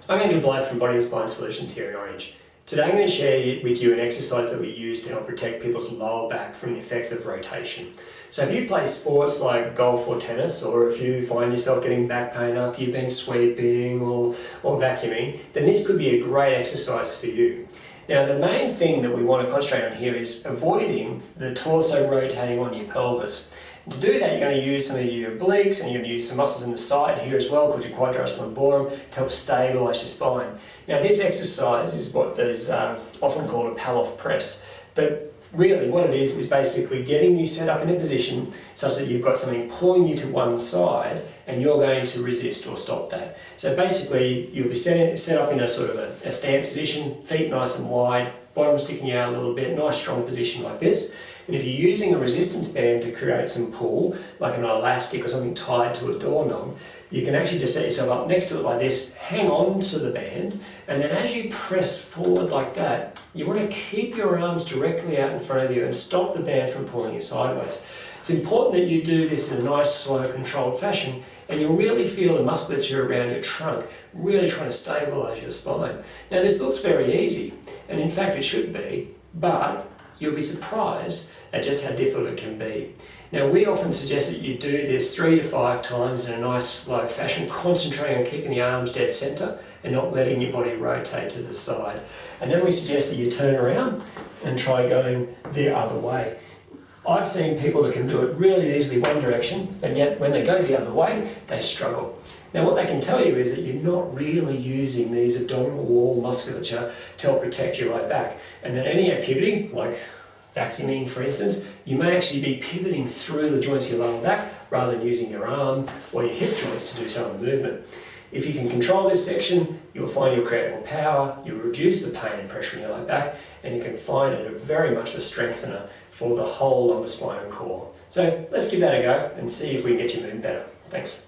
I'm Andrew Blyth from Body and Spine Solutions here in Orange. Today I'm going to share with you an exercise that we use to help protect people's lower back from the effects of rotation. So if you play sports like golf or tennis, or if you find yourself getting back pain after you've been sweeping or vacuuming, then this could be a great exercise for you. Now the main thing that we want to concentrate on here is avoiding the torso rotating on your pelvis. And to do that, you're going to use some of your obliques and you're going to use some muscles in the side here as well, called your quadratus lumborum, to help stabilise your spine. Now this exercise is what is often called a Palloff Press, but really what it is basically getting you set up in a position such that you've got something pulling you to one side and you're going to resist or stop that. So basically you'll be set up in a sort of a stance position, feet nice and wide, bottom sticking out a little bit, nice strong position like this. And if you're using a resistance band to create some pull, like an elastic or something tied to a doorknob, you can actually just set yourself up next to it like this, hang on to the band, and then as you press forward like that, you want to keep your arms directly out in front of you and stop the band from pulling you sideways. It's important that you do this in a nice, slow, controlled fashion, and you'll really feel the musculature around your trunk really trying to stabilise your spine. Now this looks very easy, and in fact it should be, but you'll be surprised at just how difficult it can be. Now we often suggest that you do this 3 to 5 times in a nice slow fashion, concentrating on keeping the arms dead centre and not letting your body rotate to the side. And then we suggest that you turn around and try going the other way. I've seen people that can do it really easily one direction, and yet when they go the other way, they struggle. Now what they can tell you is that you're not really using these abdominal wall musculature to help protect your low back, and that any activity, like vacuuming for instance, you may actually be pivoting through the joints of your lower back rather than using your arm or your hip joints to do some of the movement. If you can control this section, you'll find you'll create more power, you'll reduce the pain and pressure in your low back, and you can find it very much a strengthener for the whole lower spine and core. So let's give that a go and see if we can get you moving better. Thanks.